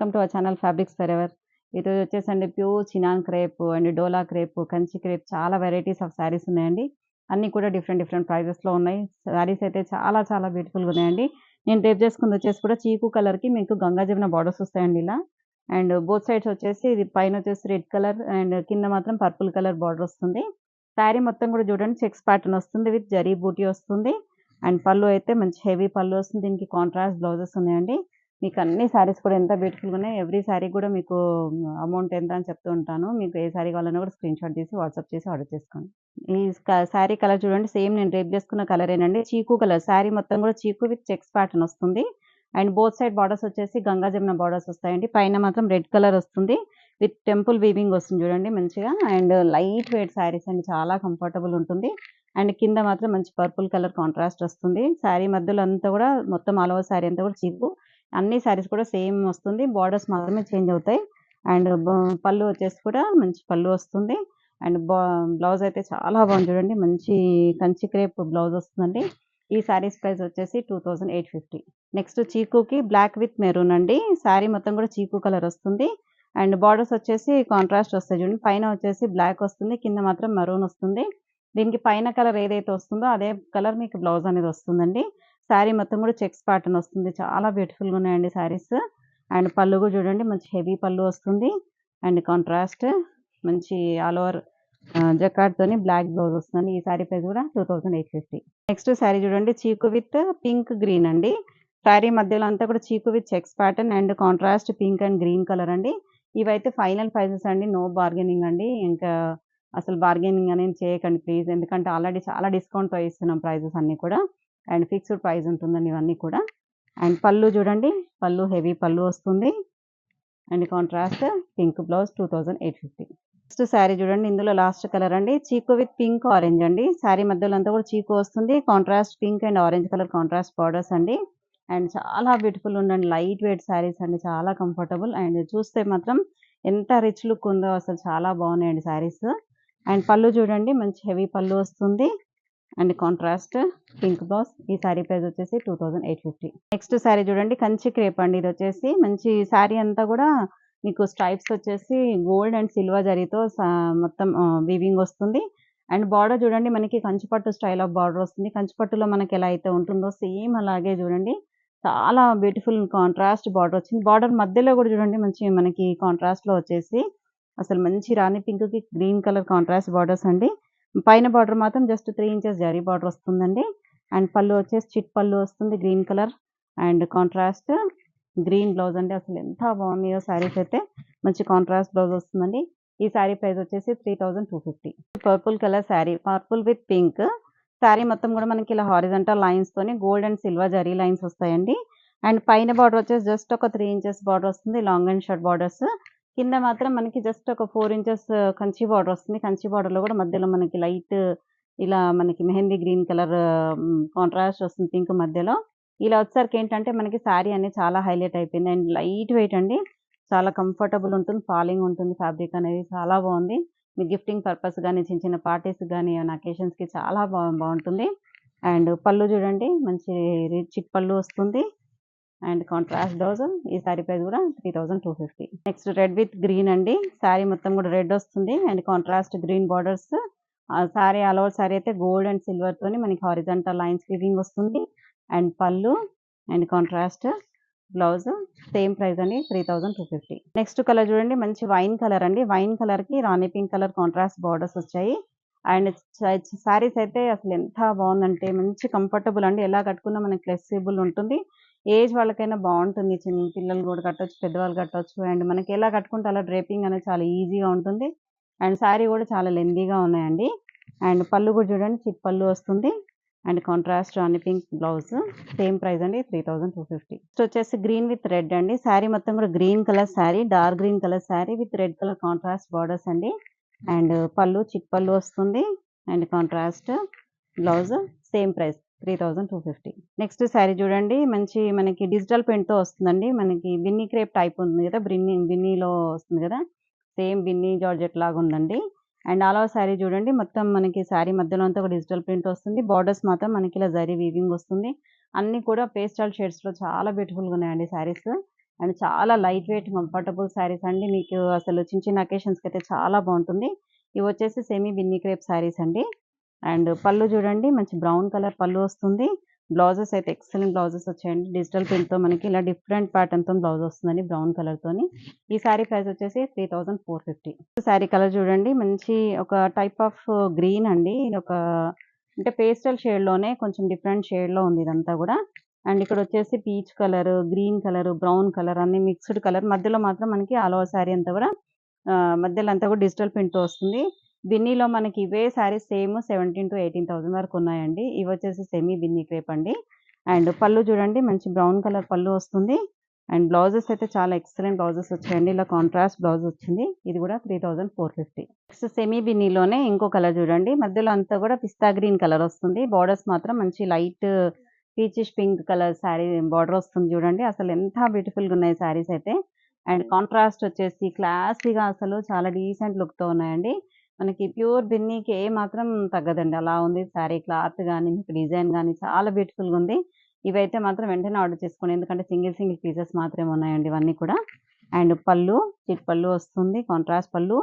Welcome to our channel Fabrics Forever. ఈరోజు వచ్చేసండి pure chinon crepe and dola crepe, Kanchi crepe చాలా varieties of saris ఉన్నాయండి. అన్నీ కూడా డిఫరెంట్ ప్రైజెస్‌లో ఉన్నాయి. శారీస్ అయితే చాలా బ్యూటిఫుల్‌గా ఉన్నాయండి. నేను రేపు చేసుకుంది వచ్చేసి కూడా చీకు కలర్‌కి మీకు గంగా జమున బార్డర్స్ వస్తాయండి ఇలా. అండ్ బోత్ సైడ్స్ వచ్చేసి ఇది పైన వచ్చేసి రెడ్ కలర్ అండ్ కింద మాత్రం పర్పుల్ కలర్ బార్డర్ వస్తుంది. శారీ మొత్తం కూడా చూడండి చెక్స్ ప్యాటర్న్ వస్తుంది విత్ జరీ బూటీ వస్తుంది. అండ్ పళ్ళు అయితే మంచి హెవీ పళ్ళు వస్తుంది. దీనికి కాంట్రాస్ట్ బ్లౌజెస్ ఉన్నాయండి. మీకు అన్ని శారీస్ కూడా ఎంత బ్యూటిఫుల్‌గా ఉన్నాయి. ఎవ్రీ శారీ కూడా మీకు అమౌంట్ ఎంత అని చెప్తూ ఉంటాను. మీకు ఏ శారీ కావాలన్నా కూడా స్క్రీన్‌షాట్ తీసి వాట్సాప్ చేసి ఆర్డర్ చేసుకోండి. ఈ శారీ కలర్ చూడండి సేమ్ నేను రేపు చేసుకున్న కలరేనండి. చీకు కలర్ శారీ మొత్తం కూడా చీకు విత్ చెక్స్ ప్యాటర్న్ వస్తుంది. అండ్ బోత్ సైడ్ బార్డర్స్ వచ్చేసి గంగా జమున బార్డర్స్ వస్తాయండి. పైన మాత్రం రెడ్ కలర్ వస్తుంది. విత్ టెంపుల్ వీవింగ్ వస్తుంది చూడండి మంచిగా. అండ్ లైట్ వెయిట్ శారీస్ అండి చాలా కంఫర్టబుల్ ఉంటుంది. అండ్ కింద మాత్రం మంచి పర్పుల్ కలర్ కాంట్రాస్ట్ వస్తుంది. శారీ మధ్యలో అంతా కూడా మొత్తం ఆల్ ఓవర్ శారీ అంతా కూడా చీకు. అన్ని శారీస్ కూడా సేమ్ వస్తుంది. బార్డర్స్ మాత్రమే చేంజ్ అవుతాయి. అండ్ పళ్ళు వచ్చేసి కూడా మంచి పళ్ళు వస్తుంది. అండ్ బ్లౌజ్ అయితే చాలా బాగుంది చూడండి. మంచి కంచి క్రేప్ బ్లౌజ్ వస్తుందండి. ఈ శారీస్ ప్రైస్ వచ్చేసి 2850. నెక్స్ట్ చీకుకి బ్లాక్ విత్ మెరూన్ అండి. శారీ మొత్తం కూడా చీకు కలర్ వస్తుంది. అండ్ బార్డర్స్ వచ్చేసి కాంట్రాస్ట్ వస్తాయి చూడండి. పైన వచ్చేసి బ్లాక్ వస్తుంది. కింద మాత్రం మెరూన్ వస్తుంది. దీనికి పైన కలర్ ఏదైతే వస్తుందో అదే కలర్ మీకు బ్లౌజ్ అనేది వస్తుందండి. శారీ మొత్తం కూడా చెక్స్ ప్యాటర్న్ వస్తుంది. చాలా బ్యూటిఫుల్‌గా ఉన్నాయండి శారీస్. అండ్ పళ్ళు కూడా చూడండి మంచి హెవీ పళ్ళు వస్తుంది. అండ్ కాంట్రాస్ట్ మంచి ఆల్ ఓవర్ జకార్డ్‌తోని బ్లాక్ బ్లౌజ్ వస్తుందండి. ఈ శారీ ప్రైస్ కూడా 2850. నెక్స్ట్ శారీ చూడండి చీకు విత్ పింక్ గ్రీన్ అండి. శారీ మధ్యలో అంతా కూడా చీకు with checks pattern and contrast pink and green colour అండి. ఇవైతే ఫైనల్ ప్రైజెస్ అండి. నో బార్గెనింగ్ అండి. ఇంకా అసలు బార్గెనింగ్ అనేది చేయకండి ప్లీజ్. ఎందుకంటే ఆల్రెడీ చాలా డిస్కౌంట్‌తో ఇస్తున్నాం ప్రైజెస్ అన్నీ కూడా. అండ్ ఫిక్స్డ్ ప్రైస్ ఉంటుందండి ఇవన్నీ కూడా. అండ్ పళ్ళు చూడండి. పళ్ళు హెవీ పళ్ళు వస్తుంది. And contrast pink blouse 2850. Next sari చూడండి. ఇందులో లాస్ట్ కలర్ అండి. చీకు విత్ పింక్ ఆరెంజ్ అండి. శారీ మధ్యలో అంతా కూడా చీకు వస్తుంది. Contrast pink and orange colour contrast borders అండి. అండ్ చాలా బ్యూటిఫుల్ ఉందండి. లైట్ వెయిట్ శారీస్ అండి. చాలా కంఫర్టబుల్ అండ్ చూస్తే మాత్రం ఎంత రిచ్ లుక్ ఉందో అసలు చాలా బాగున్నాయండి శారీస్. అండ్ పళ్ళు చూడండి మంచి హెవీ పళ్ళు వస్తుంది. And contrast pink blouse. ఈ శారీ ప్రైస్ వచ్చేసి 2850. నెక్స్ట్ శారీ చూడండి కంచి క్రేప్ అండి. ఇది వచ్చేసి మంచి శారీ అంతా కూడా మీకు స్ట్రైప్స్ వచ్చేసి గోల్డ్ అండ్ సిల్వర్ జరీతో మొత్తం వీవింగ్ వస్తుంది. అండ్ బార్డర్ చూడండి మనకి కంచిపట్టు స్టైల్ ఆఫ్ బార్డర్ వస్తుంది. కంచిపట్టులో మనకి ఎలా అయితే ఉంటుందో సేమ్ అలాగే చూడండి. చాలా బ్యూటిఫుల్ కాంట్రాస్ట్ బార్డర్ వచ్చింది. బార్డర్ మధ్యలో కూడా చూడండి మంచి మనకి కాంట్రాస్ట్‌లో వచ్చేసి అసలు మంచి రాణి పింక్‌కి గ్రీన్ కలర్ కాంట్రాస్ట్ బార్డర్స్ అండి. పైన బార్డర్ మాత్రం జస్ట్ 3 ఇంచెస్ జరీ బార్డర్ వస్తుందండి. అండ్ పళ్ళు వచ్చేసి చిట్ పళ్ళు వస్తుంది green colour. And contrast green blouse అండి. అసలు ఎంత బాగున్నాయో శారీస్ అయితే. మంచి కాంట్రాస్ట్ బ్లౌజ్ వస్తుందండి. ఈ శారీ ప్రైస్ వచ్చేసి 3250. Purple colour sari. Purple with pink. Sari మొత్తం కూడా మనకి ఇలా హారిజాంటల్ లైన్స్‌తోని gold and silver zari lines వస్తాయండి. అండ్ పైన బార్డర్ వచ్చేసి జస్ట్ ఒక 3 ఇంచెస్ బార్డర్ వస్తుంది. Long and short borders. కింద మాత్రం మనకి జస్ట్ ఒక 4 ఇంచెస్ కంచి బార్డర్ వస్తుంది. కంచి బార్డర్‌లో కూడా మధ్యలో మనకి లైట్ ఇలా మనకి మెహందీ గ్రీన్ కలర్ కాంట్రాస్ట్ వస్తుంది పింక్ మధ్యలో. ఇలా వచ్చేసరికి ఏంటంటే మనకి శారీ అనేది చాలా హైలైట్ అయిపోయింది. అండ్ లైట్ వెయిట్ అండి. చాలా కంఫర్టబుల్ ఉంటుంది. ఫాలింగ్ ఉంటుంది ఫ్యాబ్రిక్ అనేది. చాలా బాగుంది. మీ గిఫ్టింగ్ పర్పస్ గాని, చిన్న పార్టీస్‌కి గాని, ఏమైనా అకేషన్స్‌కి చాలా బాగుంటుంది. అండ్ పళ్ళు చూడండి మంచి చిట్ పళ్ళు వస్తుంది. And contrast blouse. ఈ శారీ ప్రైస్ కూడా 3250. నెక్స్ట్ రెడ్ విత్ గ్రీన్ అండి. శారీ మొత్తం కూడా రెడ్ వస్తుంది. And contrast green borders. Sari all over sari అయితే గోల్డ్ అండ్ సిల్వర్ తోని మనకి హారిజాంటల్ లైన్స్ వీవింగ్ వస్తుంది. అండ్ పళ్ళు and contrast blouse. Same price అండి 3250. నెక్స్ట్ కలర్ చూడండి మంచి వైన్ కలర్ అండి. వైన్ కలర్ కి రాణి పింక్ కలర్ కాంట్రాస్ట్ బార్డర్స్ వచ్చాయి. అండ్ శారీస్ అయితే అసలు ఎంత బాగుందంటే మంచి కంఫర్టబుల్ అండి. ఎలా కట్టుకున్నా మనకి ఫ్లెక్సిబుల్ ఉంటుంది. ఏజ్ వాళ్ళకైనా బాగుంటుంది. చిన్న పిల్లలు కూడా కట్టొచ్చు. పెద్దవాళ్ళు కట్టొచ్చు. అండ్ మనకి ఎలా కట్టుకుంటే అలా డ్రేపింగ్ అనేది చాలా ఈజీగా ఉంటుంది. అండ్ శారీ కూడా చాలా లెంతీగా ఉన్నాయండి. అండ్ పళ్ళు కూడా చూడండి చిట్ పళ్ళు వస్తుంది. And contrast Rani pink blouse. Same price అండి 3250. నెక్స్ట్ వచ్చేసి గ్రీన్ విత్ రెడ్ అండి. శారీ మొత్తం కూడా green colour sari. Dark green colour sari with red colour contrast borders అండి. అండ్ పళ్ళు చిట్ పళ్ళు వస్తుంది. And contrast blouse. Same price 3250. Next sari చూడండి మంచి మనకి డిజిటల్ ప్రింట్‌తో వస్తుందండి. మనకి బిన్నీ క్రేప్ టైప్ ఉంది కదా! బిన్నీలో వస్తుంది కదా! సేమ్ బిన్నీ జార్జెట్ లాగా ఉందండి. అండ్ ఆల్ ఓవర్ శారీ చూడండి మొత్తం మనకి శారీ మధ్యలో అంతా ఒక డిజిటల్ ప్రింట్ వస్తుంది. బార్డర్స్ మాత్రం మనకి ఇలా జరీ వీవింగ్ వస్తుంది. అన్నీ కూడా పేస్టల్ షేడ్స్‌లో చాలా బ్యూటిఫుల్‌గా ఉన్నాయండి శారీస్. అండ్ చాలా లైట్ వెయిట్ కంఫర్టబుల్ శారీస్ అండి. మీకు అసలు చిన్న చిన్న అకేషన్స్‌కి అయితే చాలా బాగుంటుంది. ఇవి వచ్చేసి సెమీ బిన్ని క్రేప్ శారీస్ అండి. అండ్ పళ్ళు చూడండి మంచి బ్రౌన్ కలర్ పళ్ళు వస్తుంది. బ్లౌజెస్ అయితే ఎక్సలెంట్ బ్లౌజెస్ వచ్చాయండి. డిజిటల్ ప్రింట్‌తో మనకి ఇలా డిఫరెంట్ ప్యాటర్న్‌తో బ్లౌజ్ వస్తుందండి బ్రౌన్ కలర్‌తోని. ఈ శారీ ప్రైస్ వచ్చేసి 3450. శారీ కలర్ చూడండి మంచి ఒక టైప్ ఆఫ్ గ్రీన్ అండి. ఇదొక అంటే పేస్టల్ షేడ్‌లోనే కొంచెం డిఫరెంట్ షేడ్‌లో ఉంది ఇదంతా గూడా. అండ్ ఇక్కడొచ్చేసి peach colour, green colour, brown colour అన్ని మిక్స్‌డ్ కలర్. మధ్యలో మాత్రం మనకి ఆల్ ఓవర్ శారీ అంతా గూడా మధ్యలో అంతా గూడా డిజిటల్ ప్రింట్‌తో వస్తుంది. బిన్నీలో మనకి ఇవే శారీస్ సేమ్ 17,000-18,000 వరకు ఉన్నాయండి. ఇవొచ్చేసి సెమీ బిన్నీ క్రేప్ అండి. అండ్ పళ్ళు చూడండి మంచి బ్రౌన్ కలర్ పళ్ళు వస్తుంది. అండ్ బ్లౌజెస్ అయితే చాలా ఎక్సలెంట్ బ్లౌజెస్ వచ్చాయండి. ఇలా కాంట్రాస్ట్ బ్లౌజ్ వచ్చింది. ఇది గూడా 3450. నెక్స్ట్ సెమీ బిన్నీలోనే ఇంకో కలర్ చూడండి. మధ్యలో అంతా గూడా పిస్తా గ్రీన్ కలర్ వస్తుంది. బోర్డర్స్ మాత్రం మంచి light peachish pink colour sari border వస్తుంది చూడండి. అసలు ఎంత బ్యూటిఫుల్‌గా ఉన్నాయి శారీస్ అయితే. అండ్ కాంట్రాస్ట్ వచ్చేసి క్లాసీగా అసలు చాలా డీసెంట్ లుక్‌తో ఉన్నాయండి. మనకి ప్యూర్ బిన్నీకి ఏమాత్రం తగ్గదండి. అలా ఉంది శారీ క్లాత్ గాని, మీకు డిజైన్ గాని చాలా బ్యూటిఫుల్‌గా ఉంది. ఇవైతే మాత్రం వెంటనే ఆర్డర్ చేసుకోండి. ఎందుకంటే సింగిల్ సింగిల్ పీసెస్ మాత్రమే ఉన్నాయండి ఇవన్నీ కూడా. అండ్ పళ్ళు, చిట్ పళ్ళు వస్తుంది. కాంట్రాస్ట్ పళ్ళు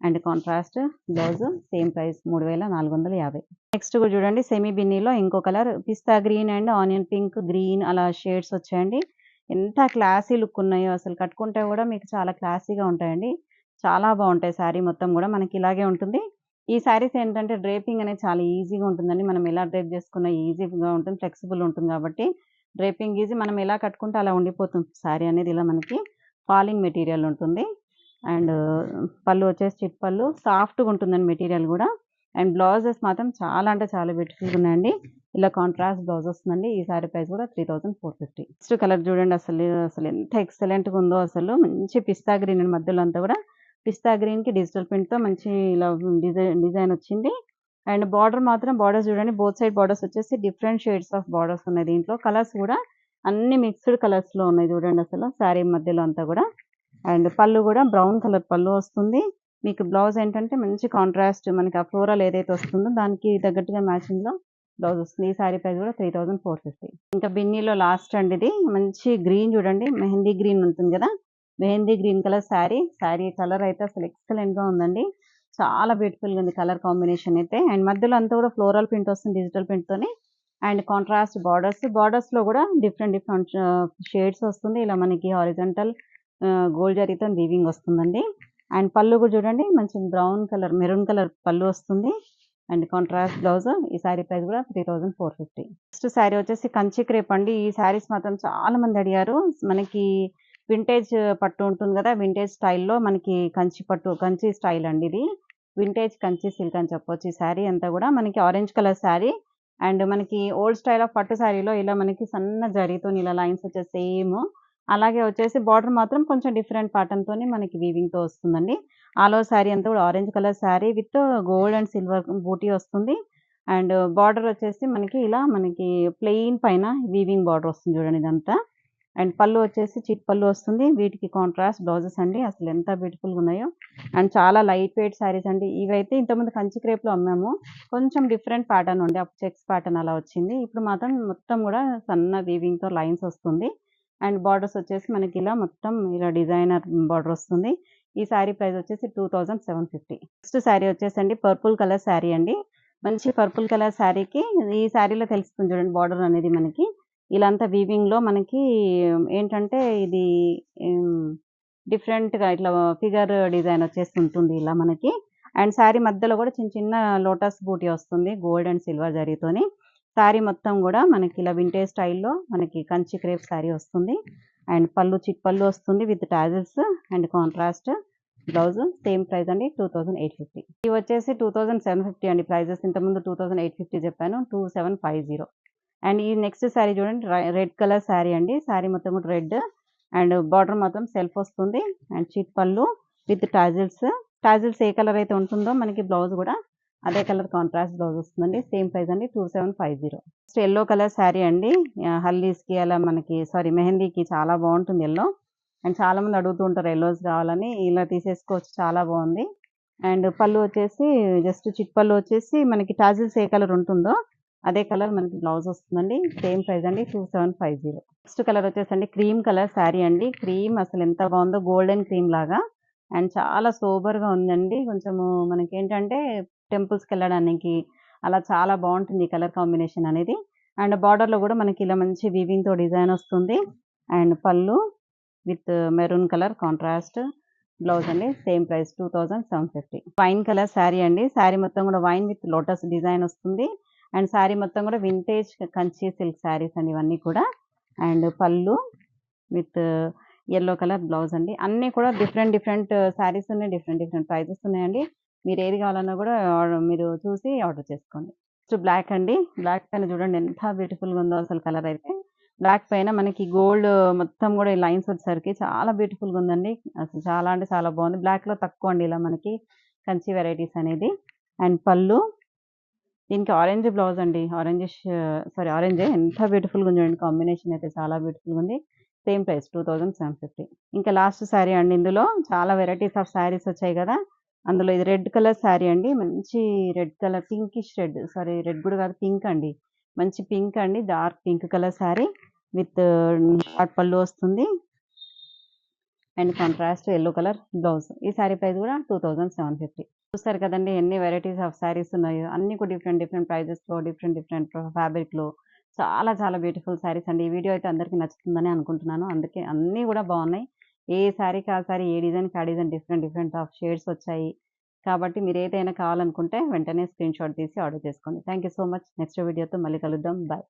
and contrast blouse same price 3450. Next కూడా చూడండి సెమీ బిన్నీలో ఇంకో colour pista green and onion pink, green అలా షేడ్స్ వచ్చాయండి. ఎంత క్లాసీ లుక్ ఉన్నాయో అసలు కట్టుకుంటే కూడా మీకు చాలా క్లాసీగా ఉంటాయండి. చాలా బాగుంటాయి శారీ మొత్తం కూడా మనకి ఇలాగే ఉంటుంది. ఈ శారీస్ ఏంటంటే డ్రేపింగ్ అనేది చాలా ఈజీగా ఉంటుందండి. మనం ఎలా డ్రేప్ చేసుకున్నా ఈజీగా ఉంటుంది. ఫ్లెక్సిబుల్ ఉంటుంది కాబట్టి డ్రేపింగ్ ఈజీ. మనం ఎలా కట్టుకుంటే అలా ఉండిపోతుంది శారీ అనేది. ఇలా మనకి ఫాలింగ్ మెటీరియల్ ఉంటుంది. అండ్ పళ్ళు వచ్చేసి చిట్ పళ్ళు సాఫ్ట్‌గా ఉంటుందండి మెటీరియల్ గూడా. అండ్ బ్లౌజెస్ మాత్రం చాలా అంటే చాలా బ్యూటిఫుల్‌గా ఉన్నాయండి. ఇలా కాంట్రాస్ట్ బ్లౌజ్ వస్తుందండి. ఈ సారీ ప్రైస్ కూడా 3450. నెక్స్ట్ కలర్ చూడండి అసలు ఎంత ఎక్సలెంట్‌గా ఉందో అసలు. మంచి పిస్తా గ్రీన్ అండి మధ్యలో అంతా కూడా. పిస్తా గ్రీన్‌కి డిజిటల్ ప్రింట్‌తో మంచి ఇలా డిజైన్ వచ్చింది. అండ్ బార్డర్ మాత్రం బార్డర్స్ చూడండి బోత్ సైడ్ బార్డర్స్ వచ్చేసి డిఫరెంట్ షేడ్స్ ఆఫ్ బార్డర్స్ ఉన్నాయి దీంట్లో. కలర్స్ కూడా అన్ని మిక్స్డ్ కలర్స్‌లో ఉన్నాయి చూడండి అసలు శారీ మధ్యలో అంతా కూడా. అండ్ పళ్ళు కూడా బ్రౌన్ కలర్ పళ్ళు వస్తుంది. మీకు బ్లౌజ్ ఏంటంటే మంచి కాంట్రాస్ట్ మనకి ఆ ఫ్లోరల్ ఏదైతే వస్తుందో దానికి తగ్గట్టుగా మ్యాచింగ్‌లో బ్లౌజ్ వస్తుంది. ఈ శారీ ప్రైస్ కూడా 3450. ఇంకా బిన్నీలో లాస్ట్ అండి ఇది. మంచి గ్రీన్ చూడండి మెహందీ గ్రీన్ ఉంటుంది కదా! Mehndi green colour sari. Sari colour అయితే అసలు ఎక్సలెంట్‌గా ఉందండి. చాలా బ్యూటిఫుల్‌గా ఉంది కలర్ కాంబినేషన్ అయితే. అండ్ మధ్యలో అంతా కూడా ఫ్లోరల్ ప్రింట్ వస్తుంది డిజిటల్ ప్రింట్‌తోని. And contrast borders. బార్డర్స్‌లో కూడా డిఫరెంట్ డిఫరెంట్ షేడ్స్ వస్తుంది. ఇలా మనకి హారిజాంటల్ గోల్డ్ జరీతోని వీవింగ్ వస్తుందండి. అండ్ పళ్ళు కూడా చూడండి మంచి బ్రౌన్ కలర్, మెరూన్ కలర్ పళ్ళు వస్తుంది. And contrast blouse. ఈ శారీ ప్రైస్ కూడా 3450. నెక్స్ట్ శారీ వచ్చేసి కంచి క్రేప్ అండి. ఈ శారీస్ మాత్రం చాలా మంది అడిగారు. మనకి వింటేజ్ పట్టు ఉంటుంది కదా! వింటేజ్ స్టైల్‌లో మనకి కంచి పట్టు, కంచి స్టైల్ అండి ఇది. వింటేజ్ కంచి సిల్క్ అని చెప్పొచ్చు. ఈ శారీ అంతా కూడా మనకి ఆరెంజ్ కలర్ శారీ. అండ్ మనకి ఓల్డ్ స్టైల్ ఆఫ్ పట్టు శారీలో ఇలా మనకి సన్న జరీతోని ఇలా లైన్స్ వచ్చేసి సేమ్. అలాగే వచ్చేసి బార్డర్ మాత్రం కొంచెం డిఫరెంట్ ప్యాటర్న్‌తోని మనకి వీవింగ్‌తో వస్తుందండి. ఆల్ ఓవర్ శారీ అంతా కూడా orange colour sari with gold and silver బూటీ వస్తుంది. అండ్ బార్డర్ వచ్చేసి మనకి ఇలా మనకి ప్లెయిన్ పైన వీవింగ్ బార్డర్ వస్తుంది చూడండి ఇదంతా. అండ్ పళ్ళు వచ్చేసి చిట్ పళ్ళు వస్తుంది. వీటికి కాంట్రాస్ట్ బ్లౌజెస్ అండి. అసలు ఎంత బ్యూటిఫుల్‌గా ఉన్నాయో. అండ్ చాలా లైట్ వెయిట్ శారీస్ అండి. ఇవైతే ఇంతకుముందు కంచి క్రేప్‌లో అమ్మాము. కొంచెం డిఫరెంట్ ప్యాటర్న్ ఉండే. అప్పుడు చెక్స్ ప్యాటర్న్ అలా వచ్చింది. ఇప్పుడు మాత్రం మొత్తం కూడా సన్న వీవింగ్‌తో లైన్స్ వస్తుంది. అండ్ బార్డర్స్ వచ్చేసి మనకి ఇలా మొత్తం ఇలా డిజైనర్ బార్డర్ వస్తుంది. ఈ శారీ ప్రైస్ వచ్చేసి 2750. నెక్స్ట్ శారీ వచ్చేసండి పర్పుల్ కలర్ శారీ అండి. మంచి పర్పుల్ కలర్ శారీకి ఈ శారీలో తెలుస్తుంది చూడండి బార్డర్ అనేది మనకి. ఇలా అంతా వీవింగ్‌లో మనకి ఏంటంటే ఇది హ్మ్, డిఫరెంట్‌గా ఇట్లా ఫిగర్ డిజైన్ వచ్చేసి ఉంటుంది ఇలా మనకి. అండ్ శారీ మధ్యలో కూడా చిన్న చిన్న లోటస్ బూటీ వస్తుంది. గోల్డ్ అండ్ సిల్వర్ జరీతోని. శారీ మొత్తం గూడా మనకి ఇలా వింటేజ్ స్టైల్‌లో మనకి కంచి క్రేప్ శారీ వస్తుంది. అండ్ పళ్ళు చిట్ పళ్ళు వస్తుంది with tassels and contrast blouse. Same price అండి 2850. ఇవి వచ్చేసి 2750 అండి ప్రైజెస్. ఇంతకుముందు 2850 చెప్పాను. 2750. అండ్ ఈ నెక్స్ట్ శారీ చూడండి రెడ్ కలర్ శారీ అండి. శారీ మొత్తం కూడా రెడ్. అండ్ బార్డర్ మాత్రం సెల్ఫ్ వస్తుంది. అండ్ చిట్ పళ్ళు with tassels. Tassels A colour అయితే ఉంటుందో మనకి బ్లౌజ్ కూడా అదే కలర్ కాంట్రాస్ట్ బ్లౌజ్ వస్తుందండి. సేమ్ ప్రైస్ అండి 2750. నెక్స్ట్ యెల్లో కలర్ శారీ అండి. హల్దీస్‌కి అలా మనకి మెహందీకి చాలా బాగుంటుంది యెల్లో. అండ్ చాలామంది అడుగుతూ ఉంటారు యెల్లోస్ కావాలని. ఇలా తీసేసుకోవచ్చు చాలా బాగుంది. అండ్ పళ్ళు వచ్చేసి జస్ట్ చిట్ పళ్ళు వచ్చేసి మనకి టాజిల్స్ ఏ కలర్ ఉంటుందో అదే కలర్ మనకి బ్లౌజ్ వస్తుందండి. సేమ్ ప్రైస్ అండి 2750. నెక్స్ట్ కలర్ వచ్చేసండి క్రీమ్ కలర్ శారీ అండి. క్రీమ్ అసలు ఎంత బాగుందో, గోల్డెన్ క్రీమ్ లాగా అండ్ చాలా సోబర్‌గా ఉందండి. కొంచెము మనకేంటంటే టెంపుల్స్‌కెళ్ళడానికి అలా చాలా బావుంటుంది ఈ కలర్ కాంబినేషన్ అనేది. అండ్ బార్డర్‌లో గూడా మనకి ఇలా మంచి వీవింగ్‌తో డిజైన్ వస్తుంది. అండ్ పళ్ళు with maroon colour contrast blouse అండి. Same price 2750. Wine colour sari అండి. శారీ మొత్తం గూడా వైన్ విత్ లోటస్ డిజైన్ వస్తుంది. అండ్ శారీ మొత్తం గూడా వింటేజ్ కంచి సిల్క్ శారీస్ అండి ఇవన్నీ కూడా. అండ్ పళ్ళు విత్ యెల్లో కలర్ బ్లౌజ్ అండి. అన్నీ కూడా డిఫరెంట్ శారీస్ ఉన్నాయి. డిఫరెంట్ ప్రైజెస్ ఉన్నాయండి. మీరు ఏది కావాలన్నా గూడా మీరు చూసి ఆర్డర్ చేసుకోండి. నెక్స్ట్ బ్లాక్ అండి. బ్లాక్ పైన చూడండి ఎంత బ్యూటిఫుల్‌గా ఉందో అసలు కలర్ అయితే. బ్లాక్ పైన మనకి గోల్డ్ మొత్తం గూడా ఈ లైన్స్ వచ్చేసరికి చాలా బ్యూటిఫుల్‌గా ఉందండి. అసలు చాలా అంటే చాలా బాగుంది. బ్లాక్‌లో తక్కువ అండి ఇలా మనకి కంచి వెరైటీస్ అనేది. అండ్ పళ్ళు దీనికి ఆరెంజ్ బ్లౌజ్ అండి. ఆరెంజే ఎంత బ్యూటిఫుల్‌గా ఉంది చూడండి. కాంబినేషన్ అయితే చాలా బ్యూటిఫుల్‌గా ఉంది. Same price 2750. ఇంకా లాస్ట్ శారీ అండి. ఇందులో చాలా వెరైటీస్ ఆఫ్ శారీస్ వచ్చాయి గదా! అందులో ఇది రెడ్ కలర్ శారీ అండి. మంచి red colour pinkish red red గూడా కాదు పింక్ అండి. మంచి పింక్ అండి. Dark pink colour sari with short పళ్ళు వస్తుంది. And contrast yellow colour blouse. ఈ శారీ ప్రైస్ గూడా 2750. చూసారు కదండీ ఎన్ని వెరైటీస్ ఆఫ్ శారీస్ ఉన్నాయో. అన్నీ కూడా డిఫరెంట్ ప్రైజెస్‌లో డిఫరెంట్ ఫ్యాబ్రిక్‌లో చాలా బ్యూటిఫుల్ శారీస్ అండి. ఈ వీడియో అయితే అందరికీ నచ్చుతుందని అనుకుంటున్నాను. అందుకే అన్నీ గూడా బావున్నాయి. ఏ శారీకి ఆ శారీ, ఏ డిజైన్‌కి ఆ డిజైన్ డిఫరెంట్ ఆఫ్ షేడ్స్ వచ్చాయి. కాబట్టి మీరు ఏదైనా కావాలనుకుంటే వెంటనే స్క్రీన్‌షాట్ తీసి ఆర్డర్ చేసుకోండి. Thank you so much. Next వీడియోతో మళ్ళీ కలుద్దాం. బై.